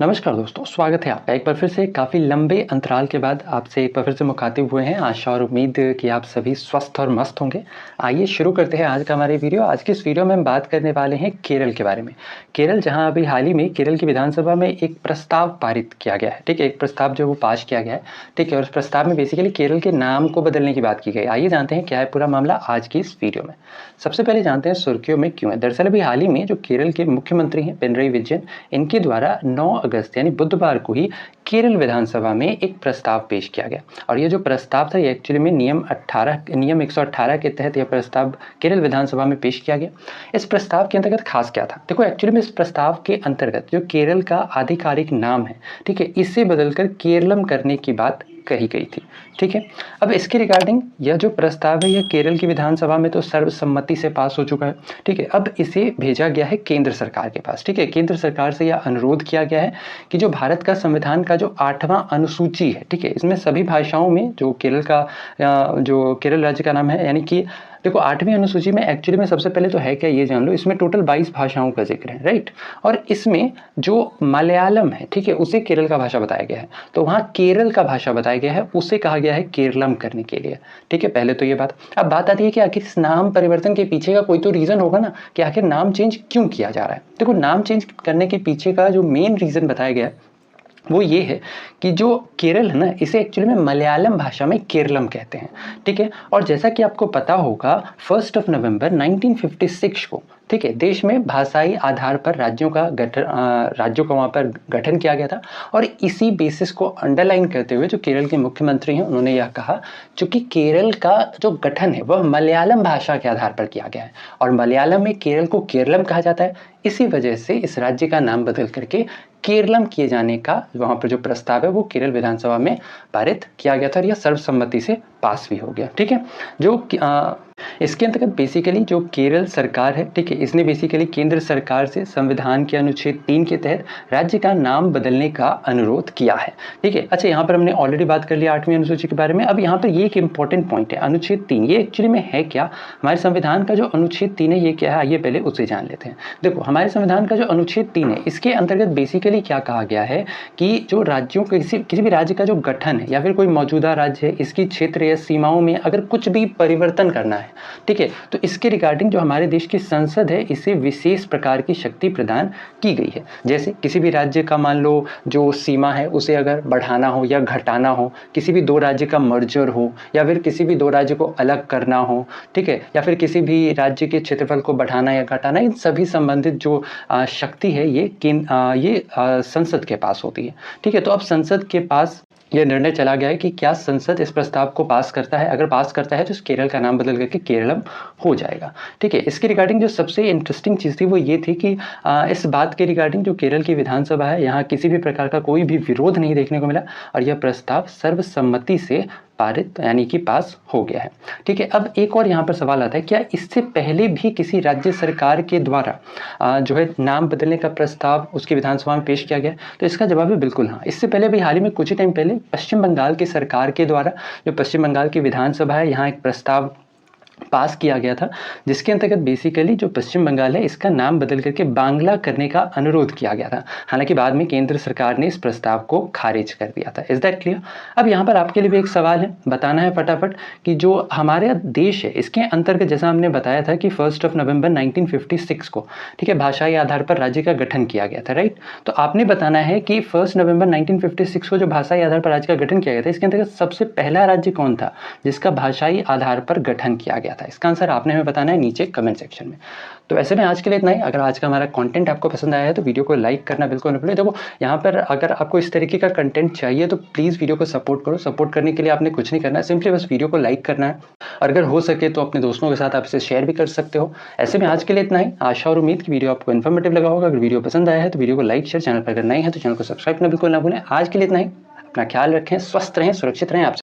नमस्कार दोस्तों, स्वागत है आपका एक बार फिर से काफ़ी लंबे अंतराल के बाद आपसे एक बार फिर से मुखातिब हुए हैं। आशा और उम्मीद कि आप सभी स्वस्थ और मस्त होंगे। आइए शुरू करते हैं आज का हमारी वीडियो। आज की इस वीडियो में हम बात करने वाले हैं केरल के बारे में। केरल जहां अभी हाल ही में केरल की विधानसभा में एक प्रस्ताव पारित किया गया है, ठीक है, एक प्रस्ताव जो वो पास किया गया है, ठीक है, और उस प्रस्ताव में बेसिकली केरल के नाम को बदलने की बात की गई। आइए जानते हैं क्या है पूरा मामला आज की इस वीडियो में। सबसे पहले जानते हैं सुर्खियों में क्यों है। दरअसल अभी हाल ही में जो केरल के मुख्यमंत्री हैं पिनरई विजयन, इनके द्वारा 9 अगस्त यानी बुधवार को ही केरल विधानसभा में एक प्रस्ताव पेश किया गया। और ये जो प्रस्ताव था ये एक्चुअली में नियम 118 के तहत यह प्रस्ताव केरल विधानसभा में पेश किया गया। इस प्रस्ताव के अंतर्गत खास क्या था, देखो एक्चुअली में इस प्रस्ताव के अंतर्गत जो केरल का आधिकारिक नाम है, ठीक है, इसे बदलकर केरलम करने की बात कही गई थी। ठीक है, अब इसके रिगार्डिंग यह जो प्रस्ताव है यह केरल की विधानसभा में तो सर्वसम्मति से पास हो चुका है। ठीक है, अब इसे भेजा गया है केंद्र सरकार के पास। ठीक है, केंद्र सरकार से यह अनुरोध किया गया है कि जो भारत का संविधान का जो 8वां अनुसूची है, ठीक है, इसमें सभी भाषाओं में जो केरल का जो केरल राज्य का नाम है, यानी कि देखो 8वीं अनुसूची में एक्चुअली में सबसे पहले तो है क्या ये जान लो, इसमें टोटल 22 भाषाओं का जिक्र है, राइट। और इसमें जो मलयालम है, ठीक है, उसे केरल का भाषा बताया गया है। तो वहाँ केरल का भाषा बताया गया है, उसे कहा गया है केरलम करने के लिए। ठीक है, पहले तो ये बात। अब बात आती है कि आखिर इस नाम परिवर्तन के पीछे का कोई तो रीजन होगा ना, कि आखिर नाम चेंज क्यों किया जा रहा है। देखो नाम चेंज करने के पीछे का जो मेन रीजन बताया गया है वो ये है कि जो केरल है ना, इसे एक्चुअली में मलयालम भाषा में केरलम कहते हैं। ठीक है, और जैसा कि आपको पता होगा 1 नवंबर 1956 को, ठीक है, देश में भाषाई आधार पर राज्यों का वहाँ पर गठन किया गया था। और इसी बेसिस को अंडरलाइन करते हुए जो केरल के मुख्यमंत्री हैं उन्होंने यह कहा, चूंकि केरल का जो गठन है वह मलयालम भाषा के आधार पर किया गया है और मलयालम में केरल को केरलम कहा जाता है, इसी वजह से इस राज्य का नाम बदल करके केरलम किए जाने का वहाँ पर जो प्रस्ताव है वो केरल विधानसभा में पारित किया गया था और यह सर्वसम्मति से पास भी हो गया। ठीक है, जो इसके अंतर्गत बेसिकली जो केरल सरकार है, ठीक है, इसने बेसिकली केंद्र सरकार से संविधान के अनुच्छेद 3 के तहत राज्य का नाम बदलने का अनुरोध किया है। ठीक है, अच्छा यहाँ पर हमने ऑलरेडी बात कर लिया 8वीं अनुसूची के बारे में। अब यहाँ पर ये एक इंपॉर्टेंट पॉइंट है, अनुच्छेद 3 ये एक्चुअली में है क्या, हमारे संविधान का जो अनुच्छेद 3 है ये क्या है, आइए पहले उसे जान लेते हैं। देखो हमारे संविधान का जो अनुच्छेद 3 है इसके अंतर्गत बेसिकली क्या कहा गया है कि जो राज्यों के किसी भी राज्य का जो गठन है या फिर कोई मौजूदा राज्य है, इसकी क्षेत्र या सीमाओं में अगर कुछ भी परिवर्तन करना है, ठीक है, तो इसके रिगार्डिंग जो हमारे देश की संसद है इसे विशेष प्रकार की शक्ति प्रदान की गई है। जैसे किसी भी राज्य का मान लो जो सीमा है उसे अगर बढ़ाना हो या घटाना हो, किसी भी दो राज्य का मर्जर हो या फिर किसी भी दो राज्य को अलग करना हो, ठीक है, या फिर किसी भी राज्य के क्षेत्रफल को बढ़ाना या घटाना, इन सभी संबंधित जो शक्ति है ये संसद के पास होती है। ठीक है, तो अब संसद के पास यह निर्णय चला गया है कि क्या संसद इस प्रस्ताव को पास करता है, अगर पास करता है तो इस केरल का नाम बदल करके केरलम हो जाएगा। ठीक है, इसके रिगार्डिंग जो सबसे इंटरेस्टिंग चीज़ थी वो ये थी कि इस बात के रिगार्डिंग जो केरल की विधानसभा है यहाँ किसी भी प्रकार का कोई भी विरोध नहीं देखने को मिला और यह प्रस्ताव सर्वसम्मति से पारित यानी कि पास हो गया है। ठीक है, अब एक और यहाँ पर सवाल आता है, क्या इससे पहले भी किसी राज्य सरकार के द्वारा जो है नाम बदलने का प्रस्ताव उसकी विधानसभा में पेश किया गया? तो इसका जवाब है बिल्कुल हाँ। इससे पहले भी हाल ही में कुछ ही टाइम पहले पश्चिम बंगाल की सरकार के द्वारा जो पश्चिम बंगाल की विधानसभा है यहाँ एक प्रस्ताव पास किया गया था जिसके अंतर्गत बेसिकली जो पश्चिम बंगाल है इसका नाम बदल करके बांग्ला करने का अनुरोध किया गया था। हालांकि बाद में केंद्र सरकार ने इस प्रस्ताव को खारिज कर दिया था। Is that clear? अब यहाँ पर आपके लिए भी एक सवाल है, बताना है फटाफट कि जो हमारे देश है इसके अंतर्गत जैसा हमने बताया था कि 1 नवंबर 1956 को, ठीक है, भाषाई आधार पर राज्य का गठन किया गया था, राइट। तो आपने बताना है कि 1 नवंबर 1956 को जो भाषाई आधार पर राज्य का गठन किया गया था इसके अंतर्गत सबसे पहला राज्य कौन था जिसका भाषाई आधार पर गठन किया गया था? इसका आंसर आपने हमें बताना है नीचे कमेंट सेक्शन में। तो ऐसे में आज के लिए इतना ही। अगर आज का हमारा कंटेंट आपको पसंद आया है तो वीडियो को लाइक करना बिल्कुल न भूलें। देखो यहाँ पर अगर आपको इस तरीके का कंटेंट चाहिए तो प्लीज़ वीडियो को सपोर्ट करो। सपोर्ट करने के लिए आपने कुछ नहीं करना है, सिंपली बस वीडियो को लाइक करना है और अगर हो सके तो अपने दोस्तों के साथ आप इसे शेयर भी कर सकते हो। ऐसे में आज के लिए इतना ही। आशा और उम्मीद की वीडियो आपको इन्फॉर्मेटिव लगा होगा। अगर वीडियो पसंद आया है तो वीडियो को लाइक शेयर, चैनल पर अगर नए हैं तो चैनल को सब्सक्राइब करना बिल्कुल ना भूलें। आज के लिए इतना ही। अपना ख्याल रखें, स्वस्थ रहें, सुरक्षित रहें। आपसे